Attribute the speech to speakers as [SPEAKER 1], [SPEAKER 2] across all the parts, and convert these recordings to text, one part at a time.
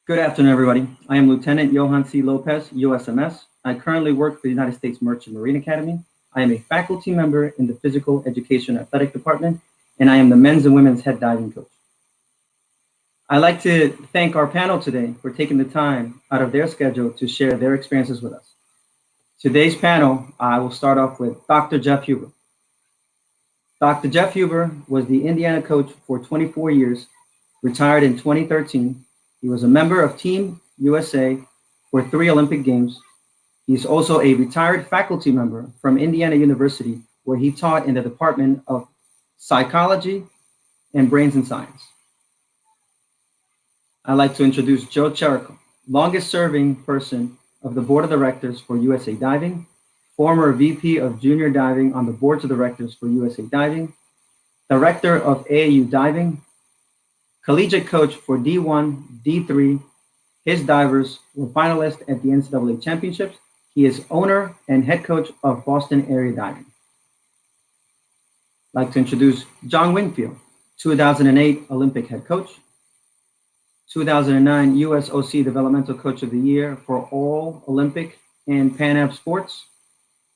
[SPEAKER 1] Good afternoon, everybody. I am Lieutenant Johan C. Lopez, USMS. I currently work for the United States Merchant Marine Academy. I am a faculty member in the Physical Education Athletic Department, and I am the men's and women's head diving coach. I'd like to thank our panel today for taking the time out of their schedule to share their experiences with us. Today's panel, I will start off with Dr. Jeff Huber. Dr. Jeff Huber was the Indiana coach for 24 years, retired in 2013. He was a member of Team USA for 3 Olympic Games. He's also a retired faculty member from Indiana University, where he taught in the Department of Psychology and Brains and Science. I'd like to introduce Joe Chirico, longest serving person of the Board of Directors for USA Diving, former VP of Junior Diving on the Board of Directors for USA Diving, Director of AAU Diving, collegiate coach for D1, D3. His divers were finalists at the NCAA Championships. He is owner and head coach of Boston Area Diving. I'd like to introduce John Wingfield, 2008 Olympic head coach, 2009 US OC Developmental Coach of the Year for all Olympic and Pan Am sports,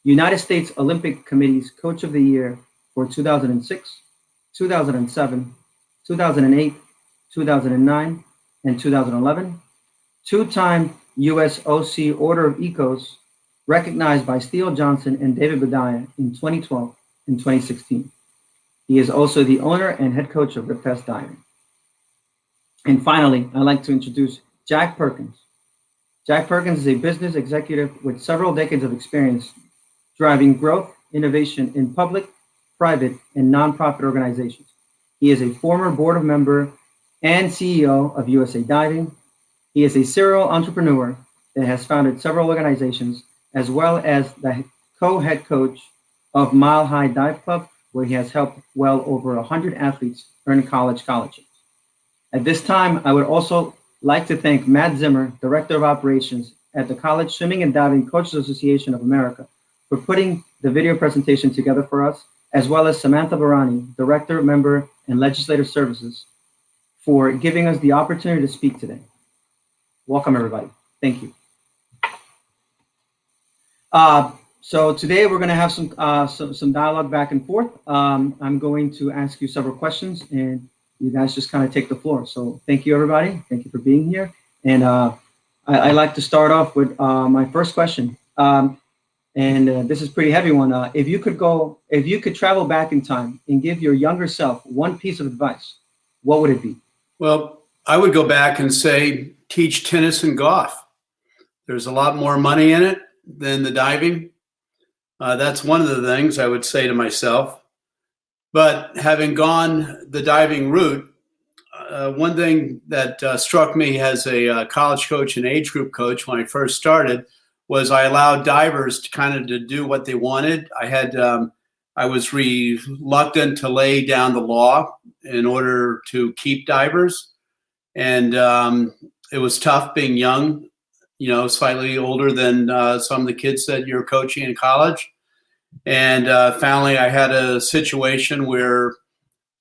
[SPEAKER 1] United States Olympic Committee's Coach of the Year for 2006, 2007, 2008, 2009, and 2011, two-time US OC Order of Ecos, recognized by Steele Johnson and David Bedaya in 2012 and 2016. He is also the owner and head coach of Ripfest Diving. And finally, I'd like to introduce Jack Perkins. Jack Perkins is a business executive with several decades of experience driving growth, innovation in public, private, and nonprofit organizations. He is a former board member and CEO of USA Diving. He is a serial entrepreneur that has founded several organizations, as well as the co-head coach of Mile High Dive Club, where he has helped well over 100 athletes earn college scholarships. At this time, I would also like to thank Matt Zimmer, Director of Operations at the College Swimming and Diving Coaches Association of America, for putting the video presentation together for us, as well as Samantha Barani, Director, Member, and Legislative Services, for giving us the opportunity to speak today. Welcome, everybody. Thank you. So today we're going to have some dialogue back and forth. I'm going to ask you several questions, and you guys just kind of take the floor. So thank you, everybody. Thank you for being here. And I'd like to start off with my first question. This is a pretty heavy one. If you could travel back in time and give your younger self one piece of advice, what would it be?
[SPEAKER 2] Well, I would go back and say, teach tennis and golf. There's a lot more money in it than the diving. That's one of the things I would say to myself. But having gone the diving route, one thing that struck me as a college coach and age group coach when I first started was I allowed divers to kind of to do what they wanted. I was reluctant to lay down the law in order to keep divers. And it was tough being young, slightly older than some of the kids that you're coaching in college. And finally, I had a situation where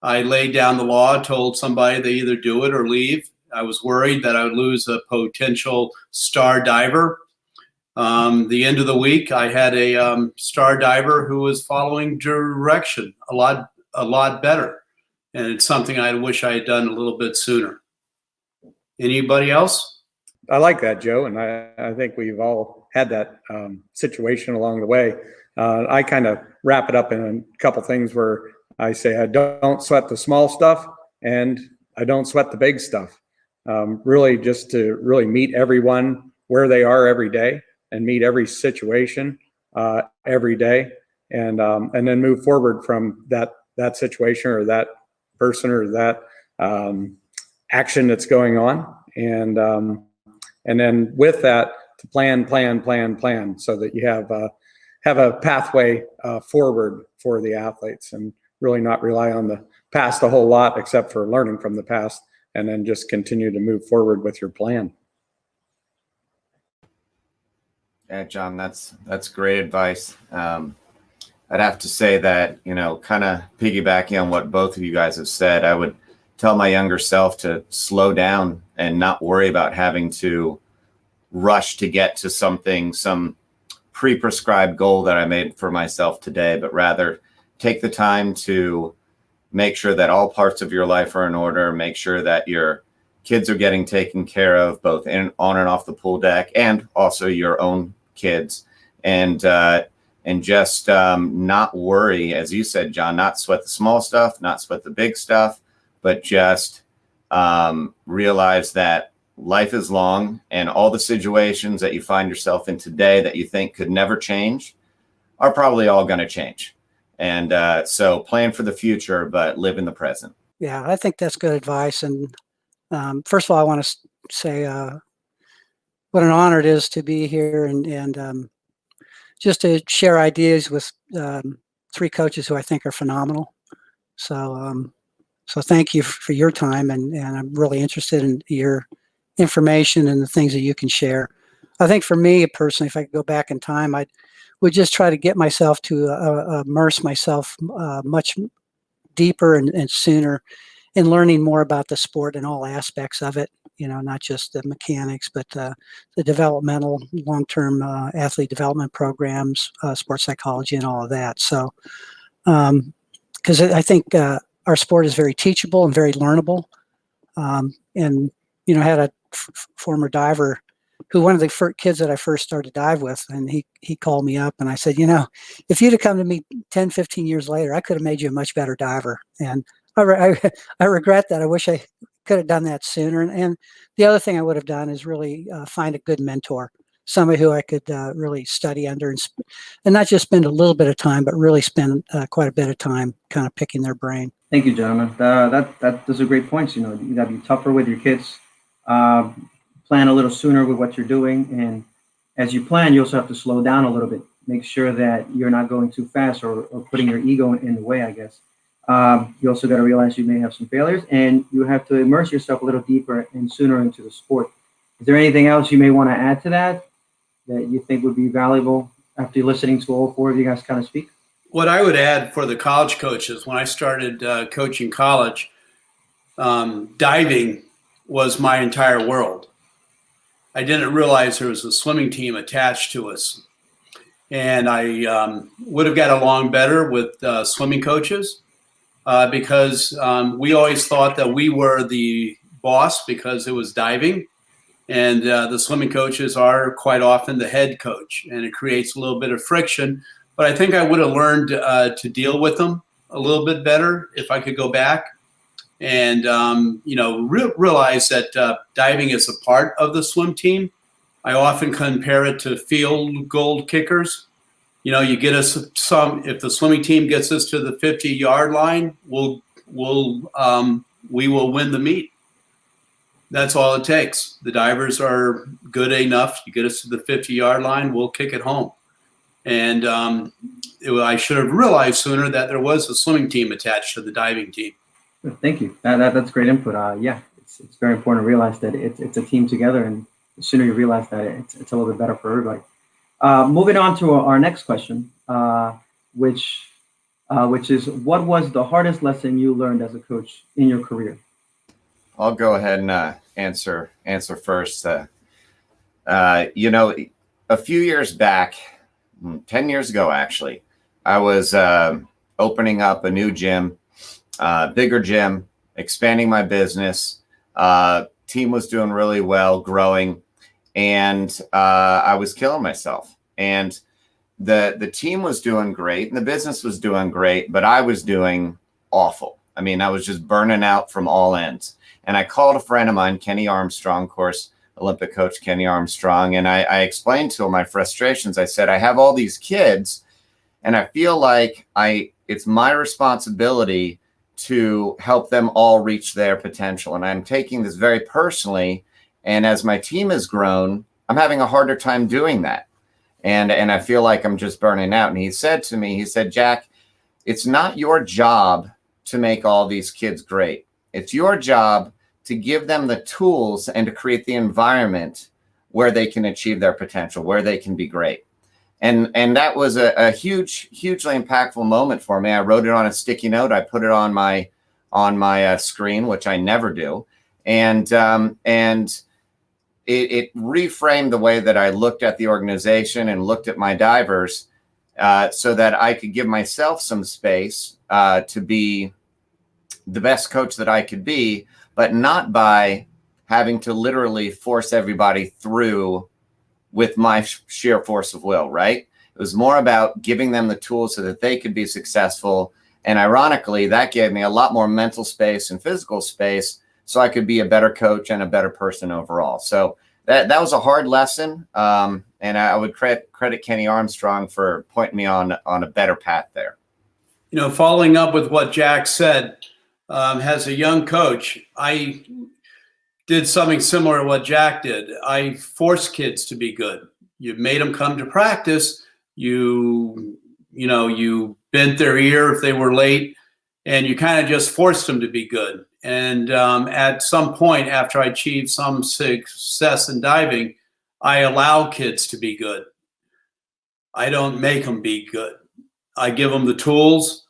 [SPEAKER 2] I laid down the law, told somebody they either do it or leave. I was worried that I would lose a potential star diver. The end of the week, I had a star diver who was following direction a lot better. And it's something I wish I had done a little bit sooner. Anybody else?
[SPEAKER 3] I like that, Joe. And I think we've all had that situation along the way. I kind of wrap it up in a couple things where I say, I don't sweat the small stuff and I don't sweat the big stuff. Really just to really meet everyone where they are every day and meet every situation every day, and then move forward from that situation or that person or that action that's going on, and then with that to plan so that you have a pathway forward for the athletes, and really not rely on the past a whole lot except for learning from the past, and then just continue to move forward with your plan.
[SPEAKER 4] Yeah, John, that's great advice. I'd have to say that, kind of piggybacking on what both of you guys have said, I would tell my younger self to slow down and not worry about having to rush to get to something, some pre-prescribed goal that I made for myself today, but rather take the time to make sure that all parts of your life are in order, make sure that your kids are getting taken care of, both on and off the pool deck, and also your own kids. And just not worry, as you said, John, not sweat the small stuff, not sweat the big stuff, but just realize that life is long, and all the situations that you find yourself in today that you think could never change are probably all going to change. And so plan for the future, but live in the present.
[SPEAKER 5] Yeah, I think that's good advice. And first of all, I want to say what an honor it is to be here and just to share ideas with three coaches who I think are phenomenal. So thank you for your time, and I'm really interested in your information and the things that you can share. I think for me personally, if I could go back in time, I would just try to get myself to immerse myself much deeper and sooner in learning more about the sport and all aspects of it. You know, not just the mechanics, but the developmental, long-term athlete development programs, sports psychology, and all of that. So, because I think our sport is very teachable and very learnable. And you know, I had a former diver who, one of the kids that I first started to dive with, and he called me up and I said, you know, if you'd have come to me 10, 15 years later, I could have made you a much better diver. And I regret that. I wish I could have done that sooner. And the other thing I would have done is really find a good mentor, somebody who I could really study under and not just spend a little bit of time, but really spend quite a bit of time kind of picking their brain.
[SPEAKER 1] Thank you, gentlemen. Those are great points. You know, you got to be tougher with your kids. Plan a little sooner with what you're doing, and as you plan, you also have to slow down a little bit. Make sure that you're not going too fast or putting your ego in the way, I guess. You also got to realize you may have some failures, and you have to immerse yourself a little deeper and sooner into the sport. Is there anything else you may want to add to that you think would be valuable after listening to all four of you guys kind of speak?
[SPEAKER 2] What I would add for the college coaches, when I started coaching college, diving was my entire world. I didn't realize there was a swimming team attached to us. And I would have got along better with swimming coaches because we always thought that we were the boss because it was diving. And the swimming coaches are quite often the head coach, and it creates a little bit of friction. But I think I would have learned to deal with them a little bit better if I could go back and, realize that diving is a part of the swim team. I often compare it to field goal kickers. You know, you get us if the swimming team gets us to the 50-yard line, we will win the meet. That's all it takes. The divers are good enough. You get us to the 50-yard line, we'll kick it home. And I should have realized sooner that there was a swimming team attached to the diving team.
[SPEAKER 1] Thank you. That's great input. Yeah, it's very important to realize that it's a team together, and the sooner you realize that, it's a little bit better for everybody. Moving on to our next question, which is, what was the hardest lesson you learned as a coach in your career?
[SPEAKER 4] I'll go ahead and answer first. A few years back, 10 years ago, actually, I was opening up a new gym, bigger gym, expanding my business. Team was doing really well, growing, and I was killing myself. And the team was doing great, and the business was doing great, but I was doing awful. I mean, I was just burning out from all ends. And I called a friend of mine, Kenny Armstrong, of course, Olympic coach Kenny Armstrong, and I explained to him my frustrations. I said, I have all these kids, and I feel like it's my responsibility to help them all reach their potential. And I'm taking this very personally. And as my team has grown, I'm having a harder time doing that. And I feel like I'm just burning out. And he said to me, Jack, it's not your job to make all these kids great. It's your job to give them the tools and to create the environment where they can achieve their potential, where they can be great. And that was a hugely impactful moment for me. I wrote it on a sticky note. I put it on my screen, which I never do. and it reframed the way that I looked at the organization and looked at my divers, so that I could give myself some space to be the best coach that I could be, but not by having to literally force everybody through with my sheer force of will, right? It was more about giving them the tools so that they could be successful. And ironically, that gave me a lot more mental space and physical space so I could be a better coach and a better person overall. So that was a hard lesson. And I would credit Kenny Armstrong for pointing me on a better path there.
[SPEAKER 2] You know, following up with what Jack said, as a young coach, I did something similar to what Jack did. I forced kids to be good. You made them come to practice. You bent their ear if they were late, and you kind of just forced them to be good. And at some point, after I achieved some success in diving, I allow kids to be good. I don't make them be good. I give them the tools.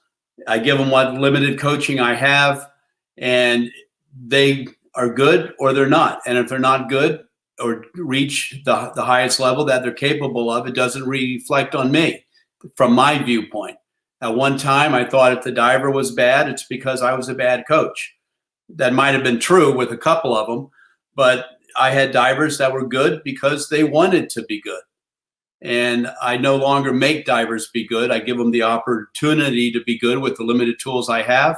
[SPEAKER 2] I give them what limited coaching I have, and they are good or they're not. And if they're not good or reach the highest level that they're capable of, it doesn't reflect on me from my viewpoint. At one time, I thought if the diver was bad, it's because I was a bad coach. That might have been true with a couple of them, but I had divers that were good because they wanted to be good. And I no longer make divers be good. I give them the opportunity to be good with the limited tools I have.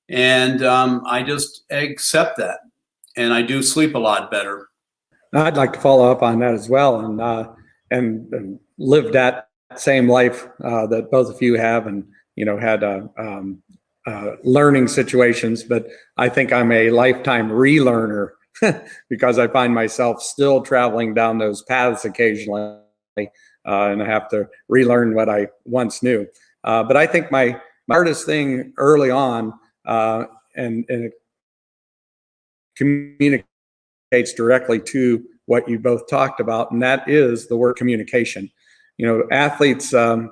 [SPEAKER 2] And I just accept that. And I do sleep a lot better.
[SPEAKER 3] I'd like to follow up on that as well, and live that same life that both of you have, and had learning situations. But I think I'm a lifetime relearner because I find myself still traveling down those paths occasionally, and I have to relearn what I once knew. But I think my hardest thing early on, and it communicates directly to what you both talked about, and that is the word communication. Athletes,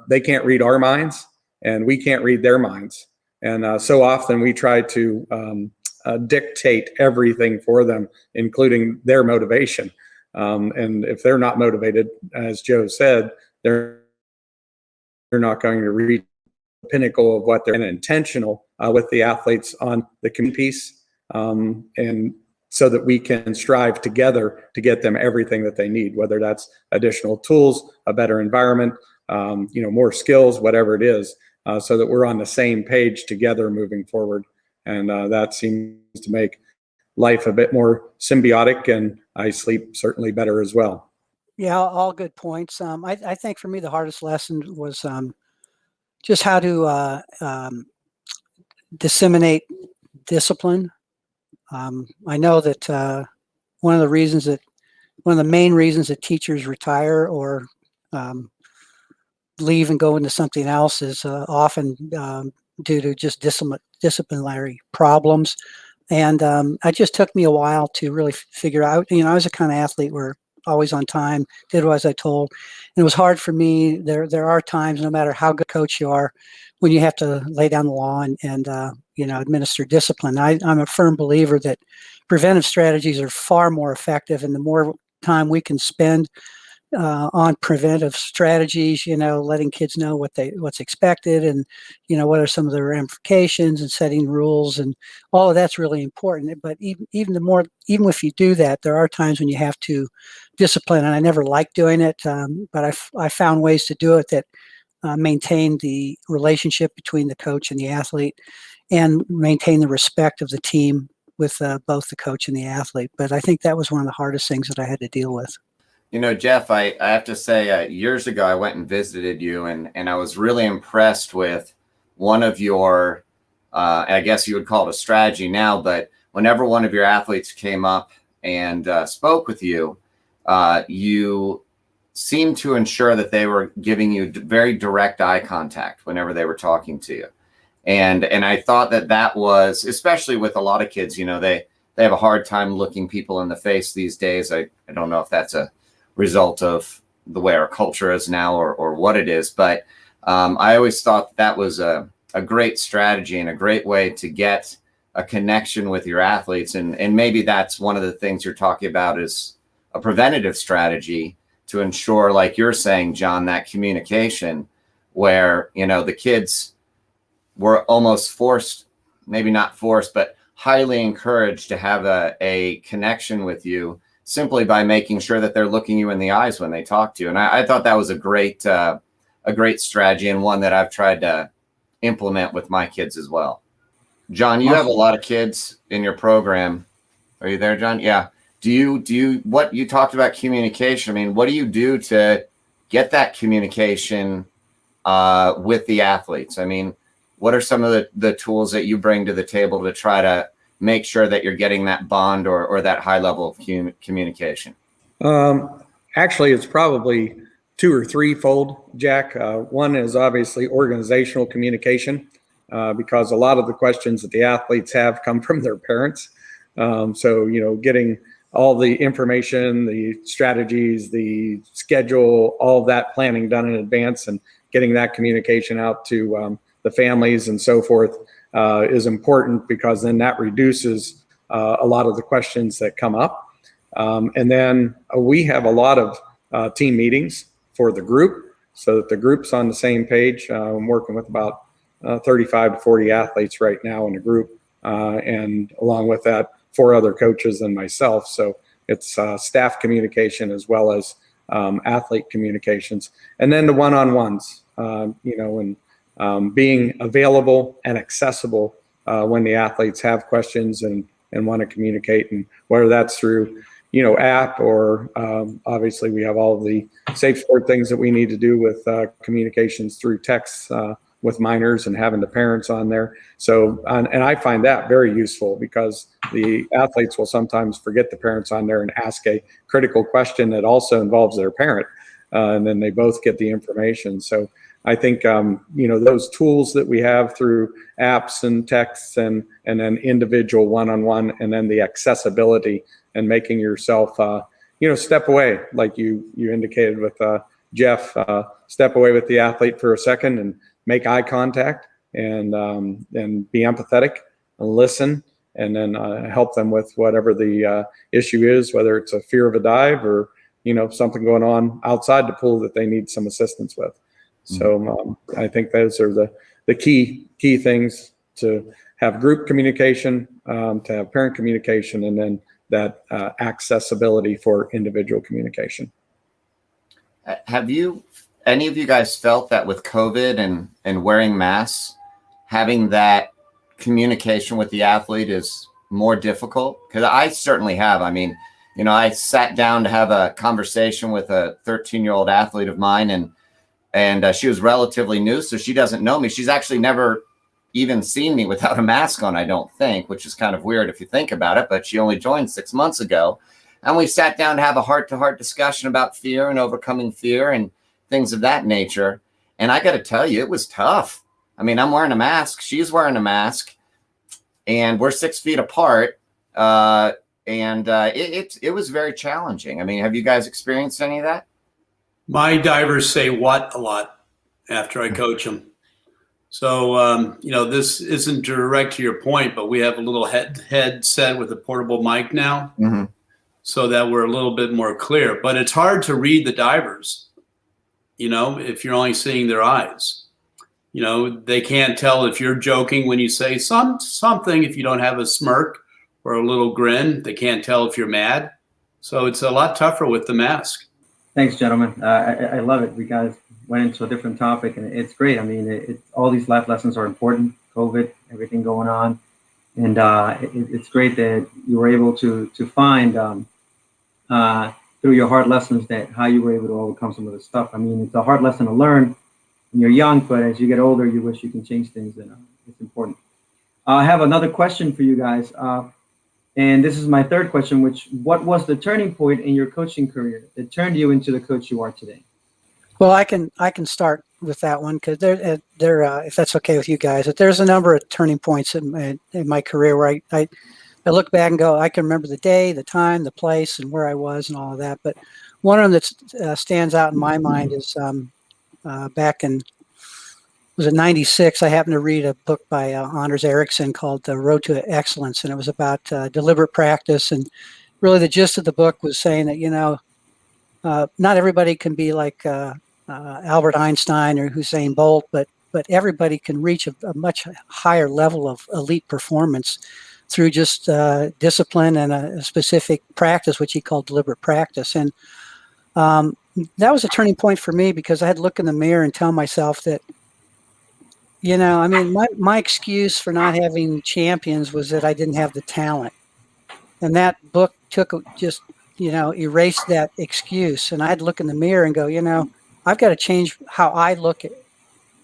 [SPEAKER 3] they can't read our minds, and we can't read their minds. And so often we try to dictate everything for them, including their motivation. And if they're not motivated, as Joe said, they're not going to reach the pinnacle of what they're intentional with the athletes on the community piece, and so that we can strive together to get them everything that they need, whether that's additional tools, a better environment, more skills, whatever it is, so that we're on the same page together moving forward. And that seems to make life a bit more symbiotic, and I sleep certainly better as well.
[SPEAKER 5] Yeah, all good points. I think for me, the hardest lesson was just how to disseminate discipline. I know that one of the main reasons that teachers retire or leave and go into something else is often due to just disciplinary problems. And it just took me a while to really figure out, I was a kind of athlete where always on time, did what I was told. And it was hard for me. There are times, no matter how good coach you are, when you have to lay down the law and administer discipline. I'm a firm believer that preventive strategies are far more effective, and the more time we can spend on preventive strategies, letting kids know what's expected, and what are some of the ramifications, and setting rules, and all of that's really important. But even if you do that, there are times when you have to discipline, and I never liked doing it, but I found ways to do it that maintain the relationship between the coach and the athlete, and maintain the respect of the team with both the coach and the athlete. But I think that was one of the hardest things that I had to deal with.
[SPEAKER 4] Jeff, I have to say, years ago, I went and visited you, and I was really impressed with one of your, I guess you would call it a strategy now, but whenever one of your athletes came up and spoke with you, you seemed to ensure that they were giving you very direct eye contact whenever they were talking to you. And I thought that was, especially with a lot of kids, they have a hard time looking people in the face these days. I don't know if that's a result of the way our culture is now or what it is, but I always thought that was a great strategy and a great way to get a connection with your athletes. And maybe that's one of the things you're talking about is a preventative strategy to ensure, like you're saying, John, that communication where, you know, the kids were almost forced, maybe not forced, but highly encouraged to have a connection with you simply by making sure that they're looking you in the eyes when they talk to you. And I thought that was a great strategy, and one that I've tried to implement with my kids as well. John, you have a lot of kids in your program. Are you there, John? Yeah. Do you what you talked about communication? I mean, what do you do to get that communication with the athletes? I mean, what are some of the tools that you bring to the table to try to make sure that you're getting that bond or that high level of communication?
[SPEAKER 3] Actually, it's probably two or threefold, Jack. One is obviously organizational communication, because a lot of the questions that the athletes have come from their parents. So, you know, getting all the information, the strategies, the schedule, all of that planning done in advance and getting that communication out to the families and so forth is important, because then that reduces a lot of the questions that come up. And then we have a lot of team meetings for the group so that the group's on the same page. I'm working with about 35 to 40 athletes right now in the group, and along with that, 4 other coaches and myself. So it's staff communication as well as athlete communications. And then the one-on-ones, you know, and being available and accessible when the athletes have questions and want to communicate, and whether that's through, you know, app or obviously we have all the safe sport things that we need to do with communications through text with minors and having the parents on there. So, and I find that very useful, because the athletes will sometimes forget the parents on there and ask a critical question that also involves their parent, and then they both get the information. So I think, you know, those tools that we have through apps and texts and then individual one-on-one, and then the accessibility and making yourself, you know, step away, like you indicated with Jeff, step away with the athlete for a second and make eye contact and be empathetic and listen, and then help them with whatever the issue is, whether it's a fear of a dive or, you know, something going on outside the pool that they need some assistance with. So I think those are the key things: to have group communication, to have parent communication, and then that accessibility for individual communication.
[SPEAKER 4] Have any of you guys felt that with COVID and wearing masks, having that communication with the athlete is more difficult? Because I certainly have. I mean, you know, I sat down to have a conversation with a 13-year-old athlete of mine, and she was relatively new, so she doesn't know me. She's actually never even seen me without a mask on, I don't think, which is kind of weird if you think about it, but she only joined 6 months ago. And we sat down to have a heart-to-heart discussion about fear and overcoming fear and things of that nature. And I got to tell you, it was tough. I mean, I'm wearing a mask. She's wearing a mask. And we're 6 feet apart. It was very challenging. I mean, have you guys experienced any of that?
[SPEAKER 2] My divers say what a lot after I coach them. So, you know, this isn't direct to your point, but we have a little headset with a portable mic now, so that we're a little bit more clear. But it's hard to read the divers, you know, if you're only seeing their eyes. You know, they can't tell if you're joking when you say something, if you don't have a smirk or a little grin. They can't tell if you're mad. So it's a lot tougher with the mask.
[SPEAKER 1] Thanks, gentlemen. I love it. We guys went into a different topic, and it's great. I mean, all these life lessons are important. COVID, everything going on, and it's great that you were able to find through your hard lessons that how you were able to overcome some of the stuff. I mean, it's a hard lesson to learn when you're young, but as you get older, you wish you can change things, and it's important. I have another question for you guys. And this is my third question, what was the turning point in your coaching career that turned you into the coach you are today?
[SPEAKER 5] Well, I can start with that one, because there if that's okay with you guys, that there's a number of turning points in my career where I look back and go, I can remember the day, the time, the place, and where I was and all of that. But one of them that stands out in my mind is back in was it 96, I happened to read a book by Anders Ericsson called The Road to Excellence, and it was about deliberate practice. And really the gist of the book was saying that, not everybody can be like Albert Einstein or Usain Bolt, but everybody can reach a much higher level of elite performance through just discipline and a specific practice, which he called deliberate practice. And that was a turning point for me, because I had to look in the mirror and tell myself that, my excuse for not having champions was that I didn't have the talent. And that book erased that excuse. And I had to look in the mirror and go, I've got to change how I look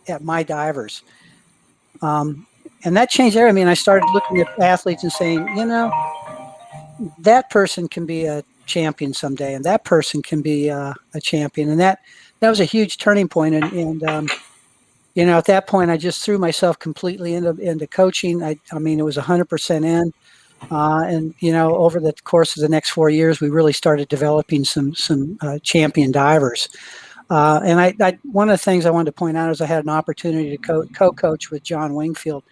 [SPEAKER 5] at my divers. And that changed everything. I mean, I started looking at athletes and saying, that person can be a champion someday, and that person can be a champion. And that was a huge turning point. And at that point, I just threw myself completely into coaching. I mean, it was 100% in. And over the course of the next 4 years, we really started developing some champion divers. And I one of the things I wanted to point out is I had an opportunity to co-coach with John Wingfield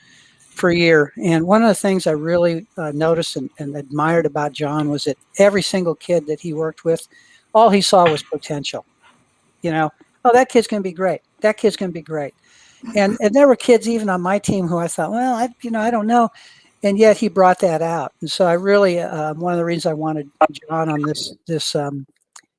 [SPEAKER 5] for a year. And one of the things I really noticed and admired about John was that every single kid that he worked with, all he saw was potential. Oh, that kid's going to be great. That kid's going to be great. And there were kids even on my team who I thought, well, I don't know. And yet he brought that out. And so I really, one of the reasons I wanted John on this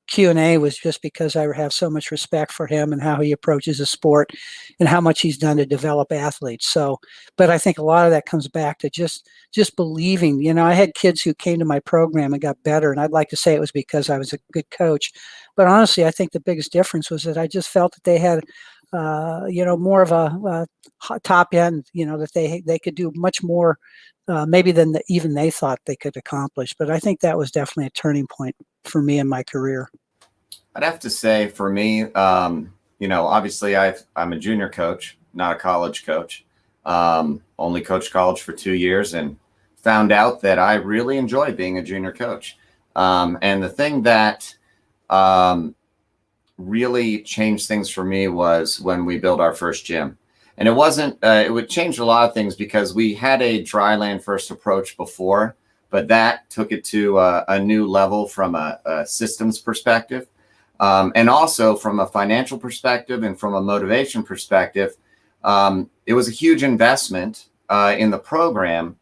[SPEAKER 5] Q&A was just because I have so much respect for him and how he approaches the sport and how much he's done to develop athletes. So, but I think a lot of that comes back to just believing. I had kids who came to my program and got better, and I'd like to say it was because I was a good coach. But honestly, I think the biggest difference was that I just felt that they had more of a top end, that they could do much more maybe than even they thought they could accomplish. But I think that was definitely a turning point for me in my career.
[SPEAKER 4] I'd have to say for me, obviously I'm a junior coach, not a college coach. Only coached college for 2 years and found out that I really enjoy being a junior coach. And the thing that really changed things for me was when we built our first gym. And it wasn't, it would change a lot of things because we had a dry land first approach before, but that took it to a new level from a systems perspective. And also from a financial perspective and from a motivation perspective, it was a huge investment in the program.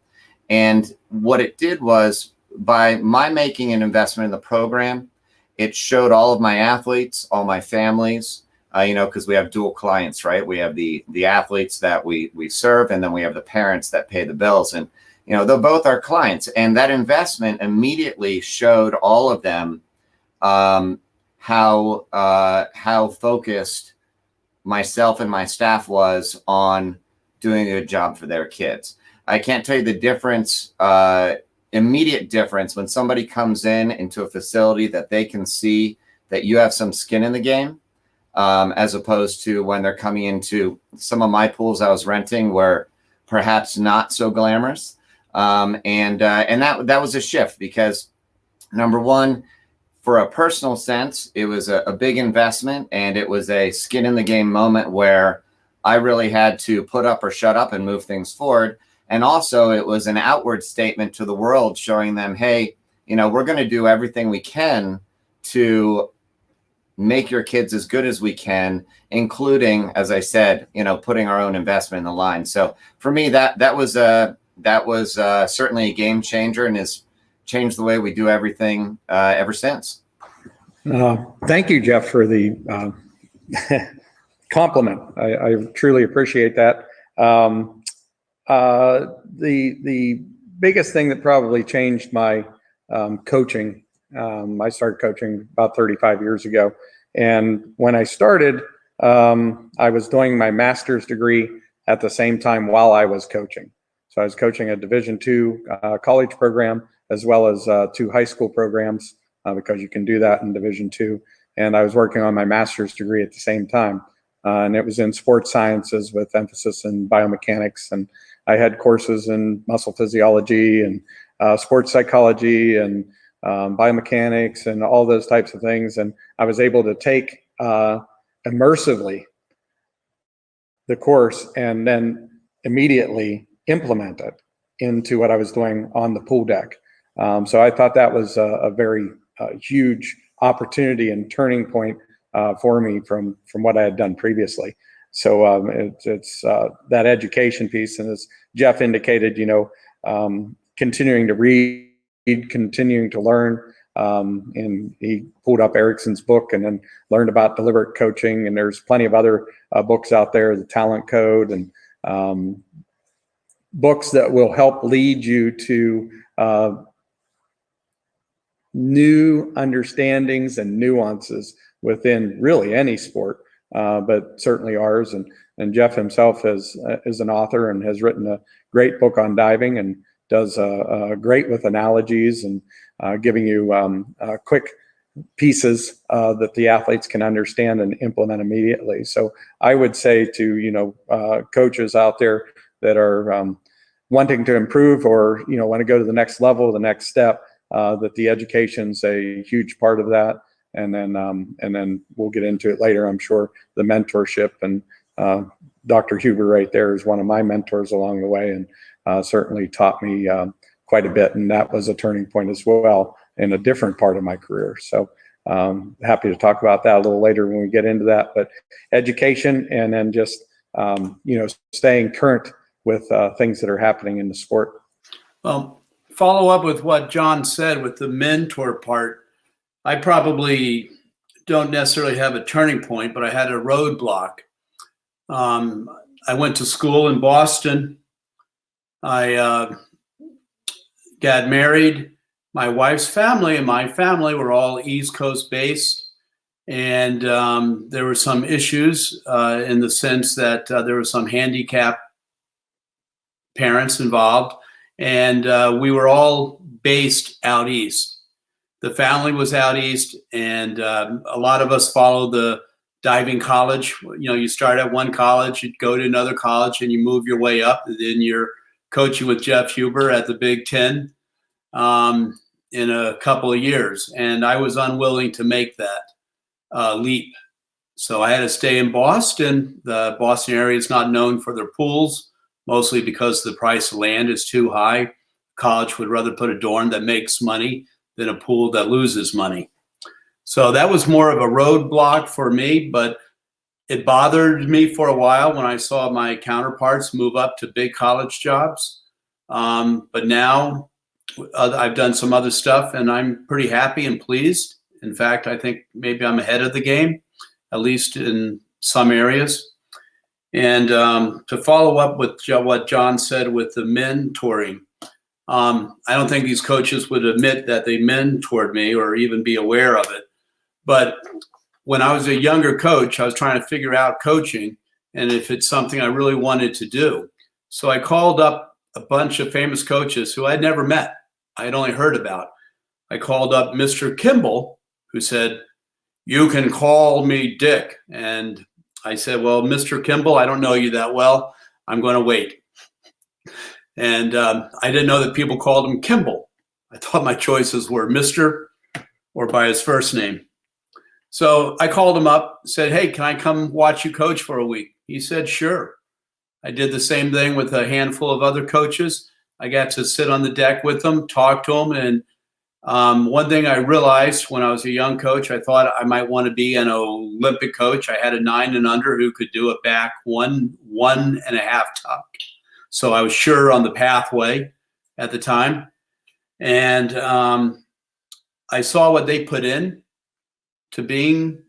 [SPEAKER 4] And what it did was, by my making an investment in the program, it showed all of my athletes, all my families, because we have dual clients, right? We have the athletes that we serve, and then we have the parents that pay the bills. And, they're both our clients. And that investment immediately showed all of them how focused myself and my staff was on doing a good job for their kids. I can't tell you the difference, immediate difference when somebody comes into a facility that they can see that you have some skin in the game, as opposed to when they're coming into some of my pools I was renting were perhaps not so glamorous. And that was a shift because, number one, for a personal sense, it was a big investment, and it was a skin in the game moment where I really had to put up or shut up and move things forward. And also it was an outward statement to the world showing them, hey, we're going to do everything we can to make your kids as good as we can, including, as I said, putting our own investment in the line. So for me, that was certainly a game changer and has changed the way we do everything ever since.
[SPEAKER 3] Thank you, Jeff, for the compliment. I truly appreciate that. The biggest thing that probably changed my coaching, I started coaching about 35 years ago. And when I started, I was doing my master's degree at the same time while I was coaching. So I was coaching a Division II college program as well as 2 high school programs because you can do that in Division II. And I was working on my master's degree at the same time. And it was in sports sciences with emphasis in biomechanics. And I had courses in muscle physiology and sports psychology and biomechanics and all those types of things. And I was able to take immersively the course and then immediately implement it into what I was doing on the pool deck. So I thought that was a very huge opportunity and turning point for me from what I had done previously. So it's that education piece, and as Jeff indicated, continuing to read, continuing to learn. And he pulled up Erickson's book and then learned about deliberate coaching. And there's plenty of other books out there, the Talent Code, and books that will help lead you to new understandings and nuances within really any sport, but certainly ours. And Jeff himself is an author and has written a great book on diving and does great with analogies and giving you quick pieces that the athletes can understand and implement immediately. So I would say to coaches out there that are wanting to improve or want to go to the next level, the next step, that the education's a huge part of that. And then we'll get into it later, I'm sure, the mentorship. And Dr. Huber right there is one of my mentors along the way, and certainly taught me quite a bit. And that was a turning point as well in a different part of my career. So happy to talk about that a little later when we get into that. But education, and then just staying current with things that are happening in the sport.
[SPEAKER 2] Well, follow up with what John said with the mentor part. I probably don't necessarily have a turning point, but I had a roadblock. I went to school in Boston. I got married. My wife's family and my family were all East Coast based. And there were some issues in the sense that there were some handicapped parents involved. And we were all based out east. The family was out east, and a lot of us followed the diving college. You start at one college, you go to another college, and you move your way up. And then you're coaching with Jeff Huber at the Big Ten in a couple of years. And I was unwilling to make that leap. So I had to stay in Boston. The Boston area is not known for their pools, mostly because the price of land is too high. College would rather put a dorm that makes money than a pool that loses money. So that was more of a roadblock for me, but it bothered me for a while when I saw my counterparts move up to big college jobs. But now I've done some other stuff and I'm pretty happy and pleased. In fact, I think maybe I'm ahead of the game, at least in some areas. And to follow up with what John said with the mentoring, I don't think these coaches would admit that they mentored me or even be aware of it. But when I was a younger coach, I was trying to figure out coaching and if it's something I really wanted to do. So I called up a bunch of famous coaches who I'd never met. I had only heard about. I called up Mr. Kimball, who said, "You can call me Dick." And I said, "Well, Mr. Kimball, I don't know you that well. I'm going to wait." And I didn't know that people called him Kimball. I thought my choices were Mr. or by his first name. So I called him up, said, "Hey, can I come watch you coach for a week?" He said, "Sure." I did the same thing with a handful of other coaches. I got to sit on the deck with them, talk to them. And one thing I realized when I was a young coach, I thought I might want to be an Olympic coach. I had a 9 and under who could do it back one and a half tuck. So I was sure on the pathway at the time. And I saw what they put in to being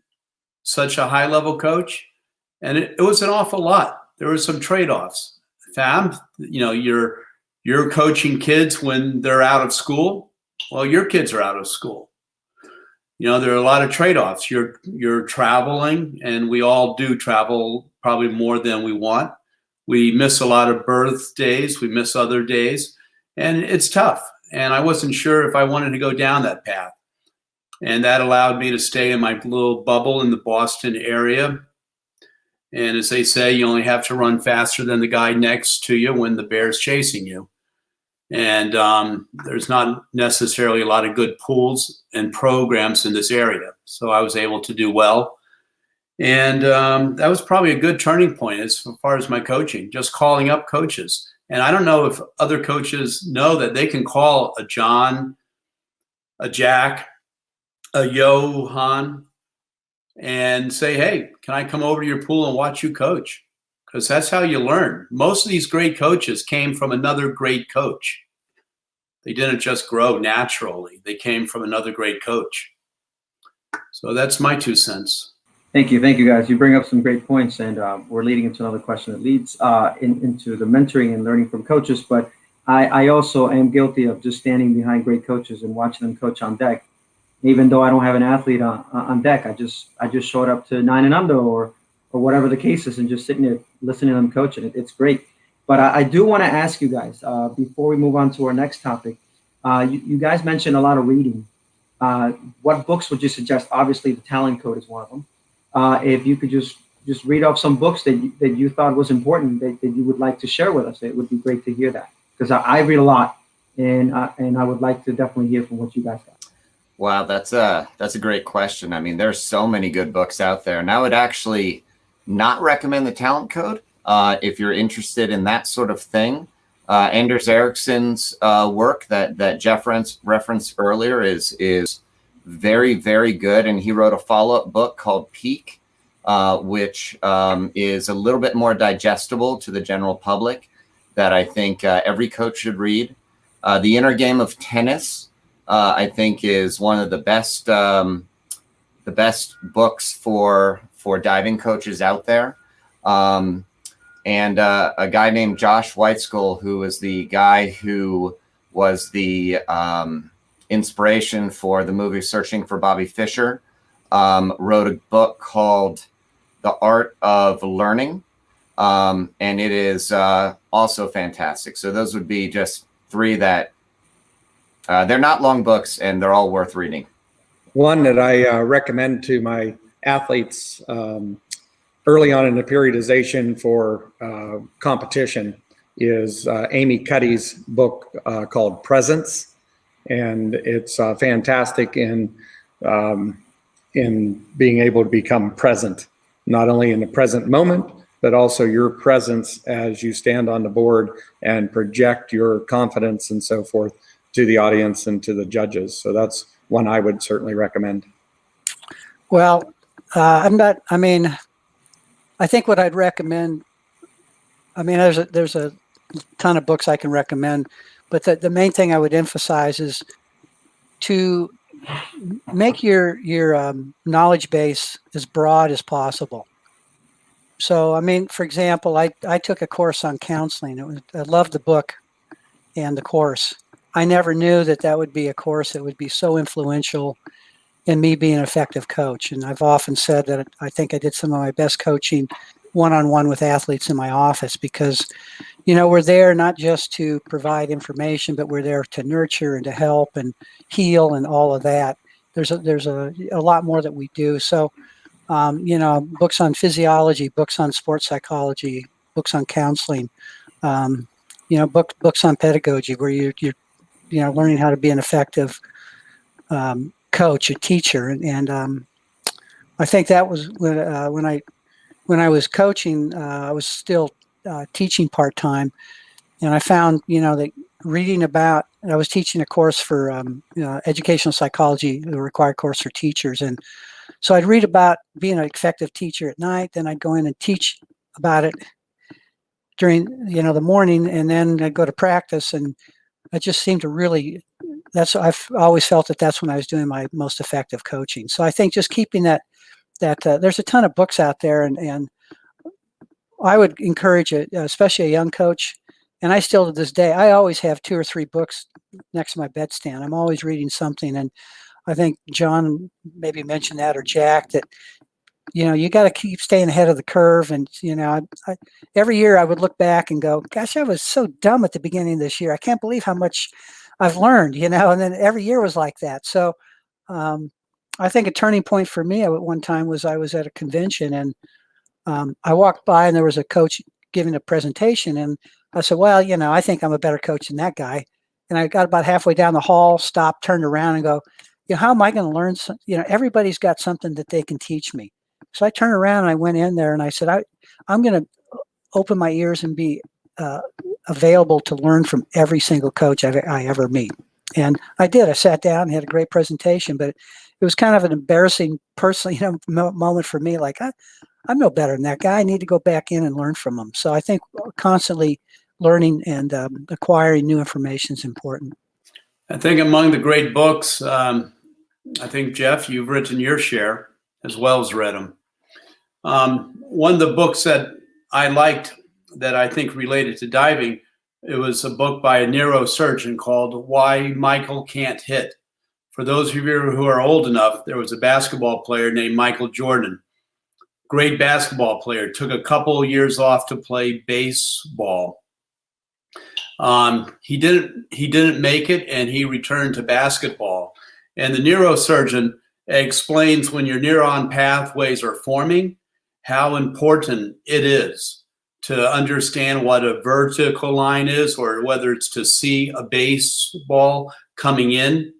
[SPEAKER 2] such a high level coach. And it was an awful lot. There were some trade-offs. Fam, you're coaching kids when they're out of school. Well, your kids are out of school. There are a lot of trade-offs. You're traveling, and we all do travel probably more than we want. We miss a lot of birthdays. We miss other days, and it's tough. And I wasn't sure if I wanted to go down that path. And that allowed me to stay in my little bubble in the Boston area. And as they say, you only have to run faster than the guy next to you when the bear's chasing you. And there's not necessarily a lot of good pools and programs in this area. So I was able to do well. And that was probably a good turning point as far as my coaching, just calling up coaches. And I don't know if other coaches know that they can call a John, a Jack, a Johan, and say, hey, can I come over to your pool and watch you coach? Because that's how you learn. Most of these great coaches came from another great coach. They didn't just grow naturally. They came from another great coach. So that's my 2 cents.
[SPEAKER 1] Thank you, guys. You bring up some great points, and we're leading into another question that leads into the mentoring and learning from coaches. But I also am guilty of just standing behind great coaches and watching them coach on deck. Even though I don't have an athlete on deck, I just showed up to 9 and under or whatever the case is, and just sitting there listening to them coach, and it's great. But I do want to ask you guys before we move on to our next topic. You guys mentioned a lot of reading. What books would you suggest? Obviously, the Talent Code is one of them. If you could just read off some books that you thought was important that you would like to share with us, it would be great to hear that, because I read a lot, and I would like to definitely hear from what you guys got.
[SPEAKER 4] Wow, that's a great question. I mean, there's so many good books out there, and I would actually not recommend the Talent Code if you're interested in that sort of thing. Anders Ericsson's work that Jeff referenced earlier is very, very good, and he wrote a follow-up book called Peak, which is a little bit more digestible to the general public, that I think every coach should read. The Inner Game of Tennis, I think, is one of the best books for diving coaches out there. And a guy named Josh Whiteskull, who was the guy who was the inspiration for the movie Searching for Bobby Fischer, wrote a book called The Art of Learning, and it is also fantastic. So those would be just 3 that they're not long books, and they're all worth reading.
[SPEAKER 3] One that I recommend to my athletes early on in the periodization for competition is Amy Cuddy's book called Presence, and it's fantastic in being able to become present, not only in the present moment, but also your presence as you stand on the board and project your confidence and so forth to the audience and to the judges. So that's one I would certainly recommend.
[SPEAKER 5] Well, I think what I'd recommend, there's a ton of books I can recommend, but the main thing I would emphasize is to make your knowledge base as broad as possible. So, for example, I took a course on counseling. I loved the book and the course. I never knew that would be a course that would be so influential in me being an effective coach. And I've often said that I think I did some of my best coaching one-on-one with athletes in my office, because, we're there not just to provide information, but we're there to nurture and to help and heal and all of that. There's a lot more that we do. So, books on physiology, books on sports psychology, books on counseling, books on pedagogy, where you're learning how to be an effective coach, a teacher, and I think that was when I was coaching. I was still teaching part time, and I found that reading about. I was teaching a course for educational psychology, a required course for teachers, and so I'd read about being an effective teacher at night. Then I'd go in and teach about it during the morning, and then I'd go to practice, and I just seemed to really. I've always felt that's when I was doing my most effective coaching. So I think just keeping that there's a ton of books out there, and I would encourage it, especially a young coach. And I still, to this day, I always have 2 or 3 books next to my bedstand. I'm always reading something. And I think John maybe mentioned that, or Jack, that, you got to keep staying ahead of the curve. And, every year I would look back and go, gosh, I was so dumb at the beginning of this year. I can't believe how much I've learned, and then every year was like that. So I think a turning point for me at one time was I was at a convention, and I walked by and there was a coach giving a presentation, and I said, well, I think I'm a better coach than that guy. And I got about halfway down the hall, stopped, turned around and go, how am I going to learn? Everybody's got something that they can teach me. So I turned around and I went in there and I said, I'm going to open my ears and be available to learn from every single coach I ever meet. And I did. I sat down and had a great presentation, but it was kind of an embarrassing personal, moment for me. Like, I'm no better than that guy. I need to go back in and learn from him. So I think constantly learning and acquiring new information is important.
[SPEAKER 2] I think among the great books, I think, Jeff, you've written your share as well as read them. One of the books that I liked that I think related to diving, it was a book by a neurosurgeon called Why Michael Can't Hit. For those of you who are old enough, there was a basketball player named Michael Jordan. Great basketball player. Took a couple of years off to play baseball. He didn't make it, and he returned to basketball. And the neurosurgeon explains when your neuron pathways are forming, how important it is to understand what a vertical line is, or whether it's to see a baseball coming in,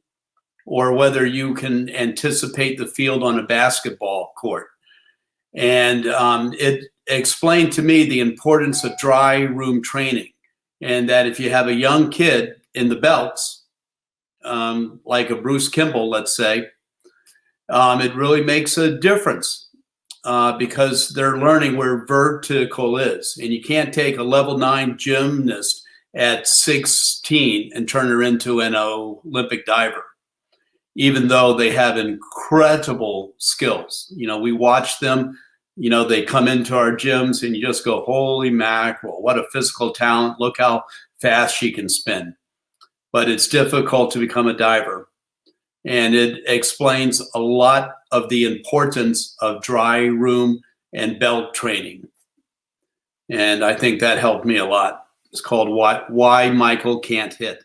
[SPEAKER 2] or whether you can anticipate the field on a basketball court. And it explained to me the importance of dry room training, and that if you have a young kid in the belts, like a Bruce Kimball, let's say, it really makes a difference. Because they're learning where vertical is. And you can't take a level 9 gymnast at 16 and turn her into an Olympic diver, even though they have incredible skills. We watch them, they come into our gyms and you just go, holy mackerel, what a physical talent. Look how fast she can spin. But it's difficult to become a diver. And it explains a lot of the importance of dry room and belt training. And I think that helped me a lot. It's called Why Michael Can't Hit.